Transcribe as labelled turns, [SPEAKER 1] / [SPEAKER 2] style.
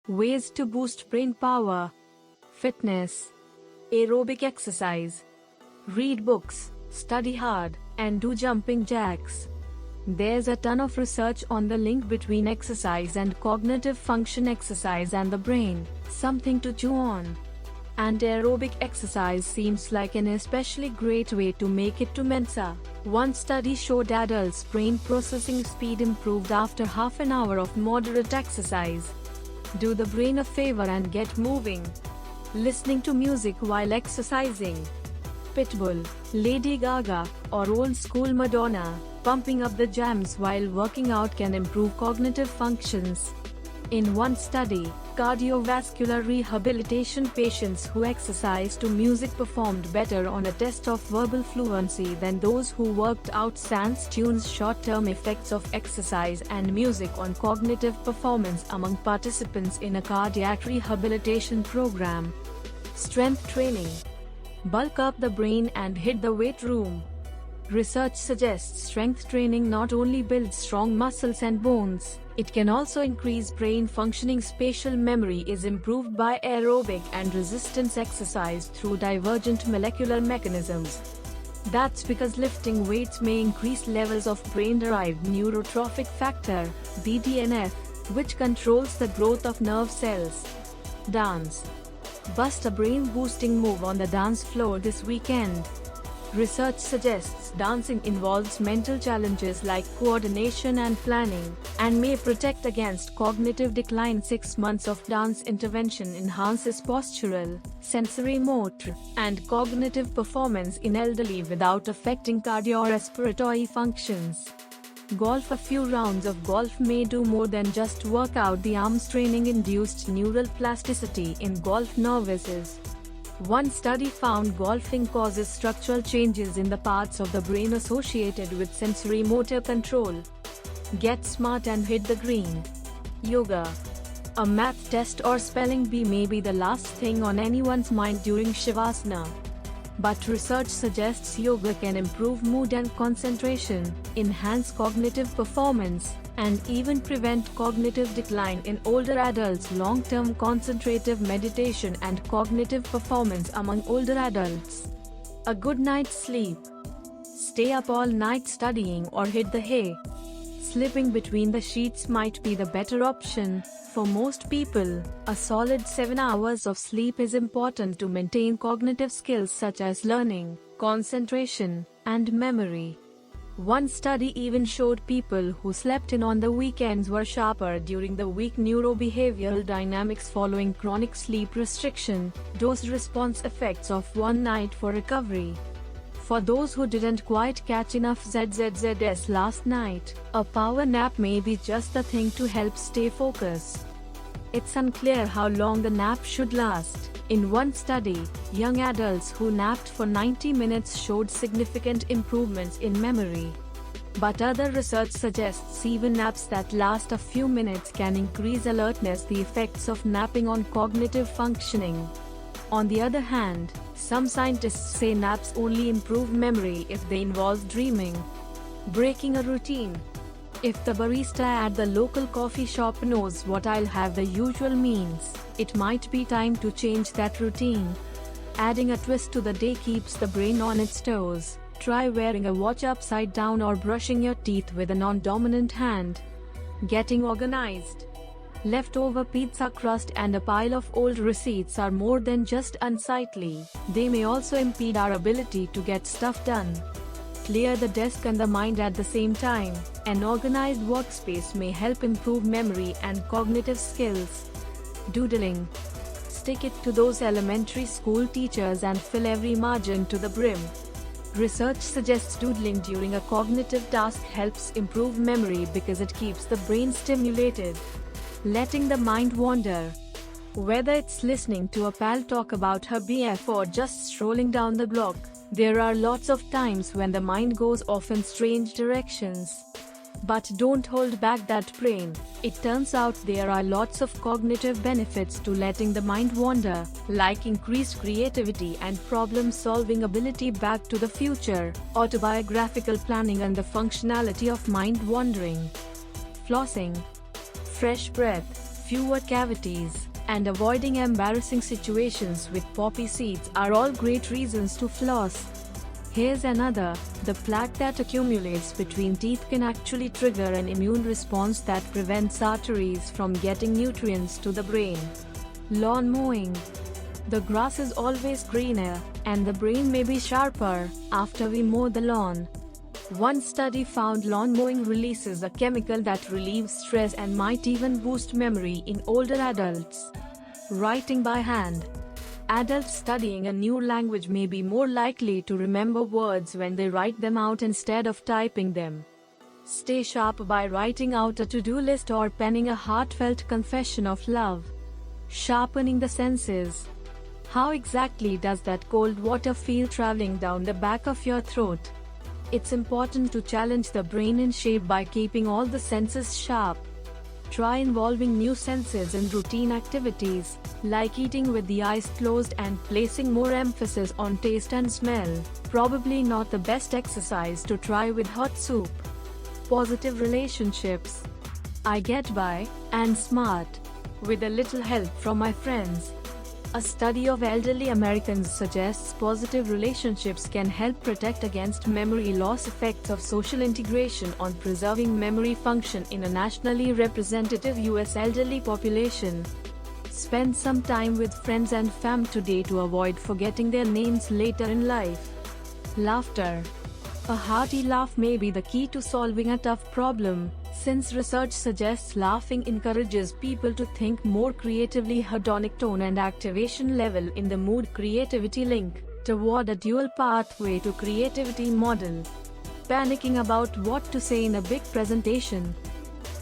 [SPEAKER 1] Ways to boost brain power. Fitness. Aerobic exercise. Read books, study hard, and do jumping jacks. There's a ton of research on the link between exercise and cognitive function, exercise and the brain, something to chew on. And aerobic exercise seems like an especially great way to make it to Mensa. One study showed adults' brain processing speed improved after half an hour of moderate exercise. Do the brain a favor and get moving. Listening to music while exercising. Pitbull, Lady Gaga, or old school Madonna, pumping up the jams while working out can improve cognitive functions. In one study, cardiovascular rehabilitation patients who exercised to music performed better on a test of verbal fluency than those who worked out sans tunes. Short-term effects of exercise and music on cognitive performance among participants in a cardiac rehabilitation program. Strength training. Bulk up the brain and hit the weight room. Research suggests strength training not only builds strong muscles and bones, it can also increase brain functioning. Spatial memory is improved by aerobic and resistance exercise through divergent molecular mechanisms. That's because lifting weights may increase levels of brain-derived neurotrophic factor, BDNF, which controls the growth of nerve cells. Dance. Bust a brain-boosting move on the dance floor this weekend. Research suggests dancing involves mental challenges like coordination and planning, and may protect against cognitive decline. 6 months of dance intervention enhances postural, sensory motor, and cognitive performance in elderly without affecting cardiorespiratory functions. Golf. A few rounds of golf may do more than just work out the arms. Training induced neural plasticity in golf novices. One study found golfing causes structural changes in the parts of the brain associated with sensory motor control. Get smart and hit the green. Yoga. A math test or spelling bee may be the last thing on anyone's mind during Shavasana. But research suggests yoga can improve mood and concentration, enhance cognitive performance, and even prevent cognitive decline in older adults. Long-term concentrative meditation and cognitive performance among older adults. A good night's sleep. Stay up all night studying or hit the hay. Slipping between the sheets might be the better option. For most people, a solid 7 hours of sleep is important to maintain cognitive skills such as learning, concentration, and memory. One study even showed people who slept in on the weekends were sharper during the week. Neurobehavioral dynamics following chronic sleep restriction, dose-response effects of one night for recovery. For those who didn't quite catch enough ZZZS last night, a power nap may be just the thing to help stay focused. It's unclear how long the nap should last. In one study, young adults who napped for 90 minutes showed significant improvements in memory. But other research suggests even naps that last a few minutes can increase alertness. The effects of napping on cognitive functioning. On the other hand, some scientists say naps only improve memory if they involve dreaming. Breaking a routine. If the barista at the local coffee shop knows what I'll have the usual means, it might be time to change that routine. Adding a twist to the day keeps the brain on its toes. Try wearing a watch upside down or brushing your teeth with a non-dominant hand. Getting organized. Leftover pizza crust and a pile of old receipts are more than just unsightly, they may also impede our ability to get stuff done. Clear the desk and the mind at the same time. An organized workspace may help improve memory and cognitive skills. Doodling. Stick it to those elementary school teachers and fill every margin to the brim. Research suggests doodling during a cognitive task helps improve memory because it keeps the brain stimulated. Letting the mind wander. Whether it's listening to a pal talk about her BF or just strolling down the block, there are lots of times when the mind goes off in strange directions. But don't hold back that brain. It turns out there are lots of cognitive benefits to letting the mind wander, like increased creativity and problem-solving ability. Back to the Future, autobiographical planning and the functionality of mind wandering. Flossing. Fresh breath. fewer cavities, and avoiding embarrassing situations with poppy seeds are all great reasons to floss. Here's another: the plaque that accumulates between teeth can actually trigger an immune response that prevents arteries from getting nutrients to the brain. Lawn mowing. The grass is always greener, and the brain may be sharper after we mow the lawn. One study found lawn mowing releases a chemical that relieves stress and might even boost memory in older adults. Writing by hand. Adults studying a new language may be more likely to remember words when they write them out instead of typing them. Stay sharp by writing out a to-do list or penning a heartfelt confession of love. Sharpening the senses. How exactly does that cold water feel traveling down the back of your throat? It's important to challenge the brain in shape by keeping all the senses sharp. Try involving new senses in routine activities, like eating with the eyes closed and placing more emphasis on taste and smell. Probably not the best exercise to try with hot soup. Positive relationships. I get by, and smart, with a little help from my friends. A study of elderly Americans suggests positive relationships can help protect against memory loss effects of social integration on preserving memory function in a nationally representative U.S. elderly population. Spend some time with friends and fam today to avoid forgetting their names later in life. Laughter. A hearty laugh may be the key to solving a tough problem, since research suggests laughing encourages people to think more creatively. Hedonic tone and activation level in the mood creativity link toward a dual pathway to creativity model. Panicking about what to say in a big presentation.